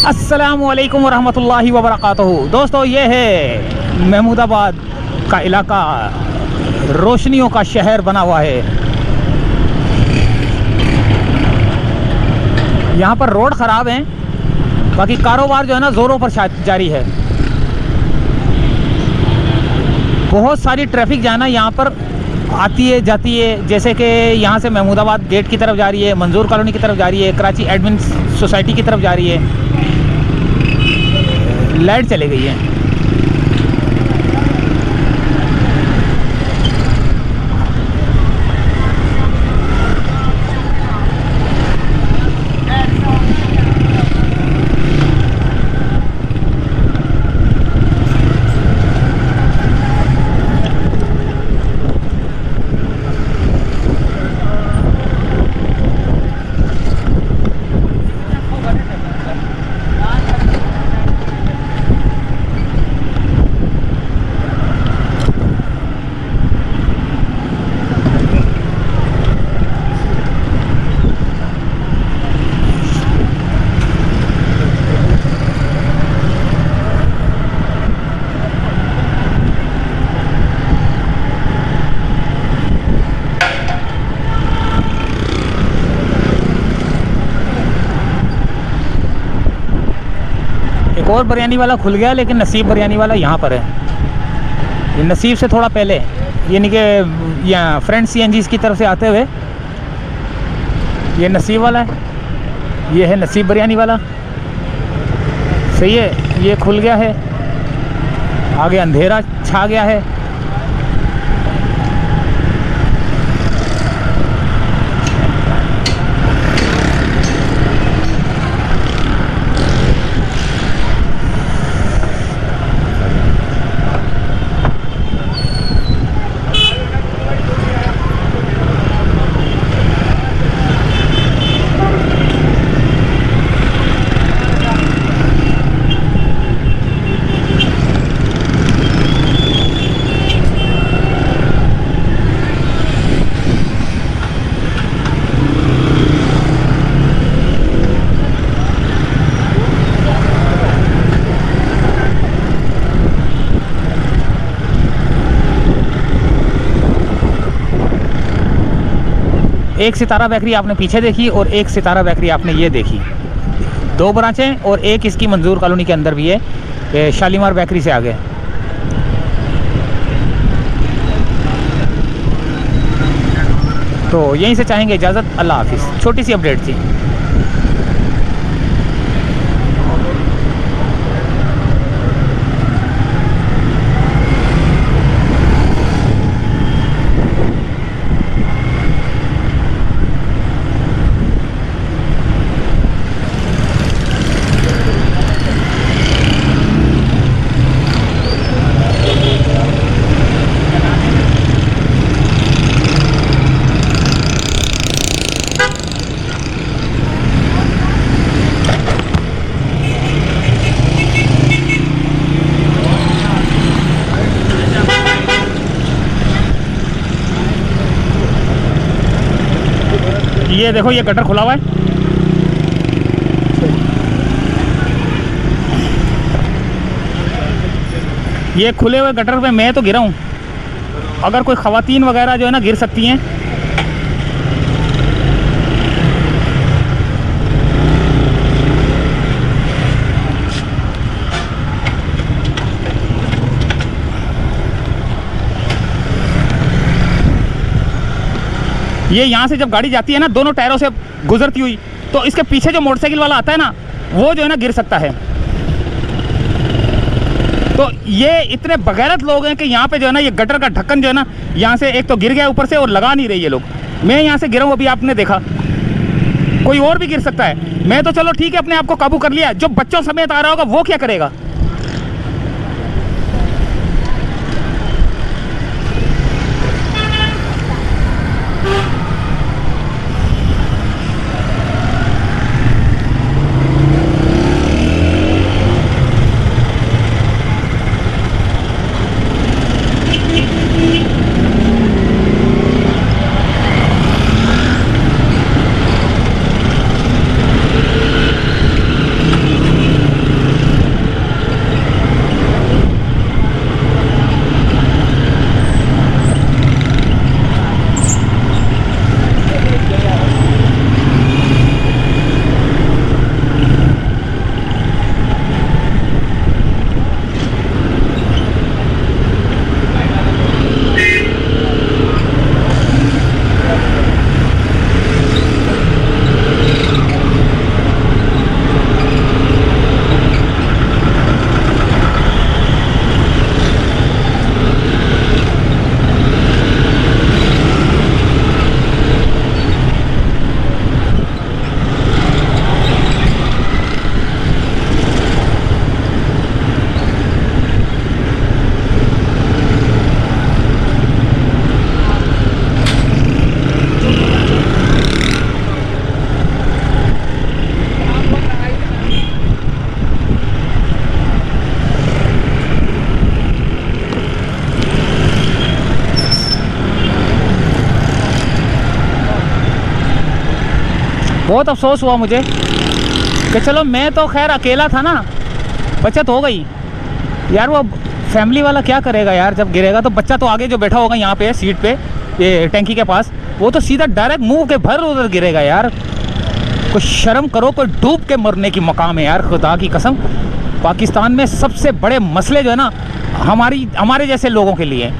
अस्सलामुअलैकुम वरहमतुल्लाहि वबरकातुहू। दोस्तों, ये है महमूदाबाद का इलाका, रोशनियों का शहर बना हुआ है। यहाँ पर रोड ख़राब हैं, बाकी कारोबार जो है ना ज़ोरों पर जारी है। बहुत सारी ट्रैफिक जो है ना यहाँ पर आती है जाती है, जैसे कि यहाँ से महमूदाबाद गेट की तरफ जा रही है, मंजूर कॉलोनी की तरफ जा रही है, कराची एडमिन सोसाइटी की तरफ जा रही है। लाइट चली गई है। एक और बिरयानी वाला खुल गया, लेकिन नसीब बिरयानी वाला यहाँ पर है। ये नसीब से थोड़ा पहले, यानी कि यहाँ फ्रेंड CNG की तरफ से आते हुए ये नसीब वाला है, ये है नसीब बिरयानी वाला। सही है, ये खुल गया है। आगे अंधेरा छा गया है। एक सितारा बेकरी आपने पीछे देखी और एक सितारा बेकरी आपने ये देखी। दो ब्रांचें और एक इसकी मंजूर कॉलोनी के अंदर भी है, शालीमार बेकरी से आगे। तो यहीं से चाहेंगे इजाज़त। अल्लाह हाफिज़। छोटी सी अपडेट थी। ये देखो, ये गटर खुला हुआ है। ये खुले हुए गटर पे मैं तो गिरा हूँ। अगर कोई ख़वातीन वगैरह जो है ना गिर सकती हैं। ये यहाँ से जब गाड़ी जाती है ना दोनों टायरों से गुजरती हुई, तो इसके पीछे जो मोटरसाइकिल वाला आता है ना, वो जो है ना गिर सकता है। तो ये इतने बगैरत लोग हैं कि यहाँ पे जो है ना ये गटर का ढक्कन जो है ना यहाँ से एक तो गिर गया ऊपर से, और लगा नहीं रही ये लोग। मैं यहाँ से गिरा हूँ, अभी आपने देखा। कोई और भी गिर सकता है। मैं तो चलो ठीक है, अपने आप को काबू कर लिया। जो बच्चों समेत आ रहा होगा वो क्या करेगा? बहुत अफसोस हुआ मुझे कि चलो मैं तो खैर अकेला था ना, बचत हो गई यार। वो फैमिली वाला क्या करेगा यार, जब गिरेगा तो बच्चा तो आगे जो बैठा होगा यहाँ पे सीट पे, ये टैंकी के पास, वो तो सीधा डायरेक्ट मुंह के भर उधर गिरेगा यार। कोई शर्म करो, कोई डूब के मरने की मकाम है यार, खुदा की कसम। पाकिस्तान में सबसे बड़े मसले जो है ना हमारे जैसे लोगों के लिए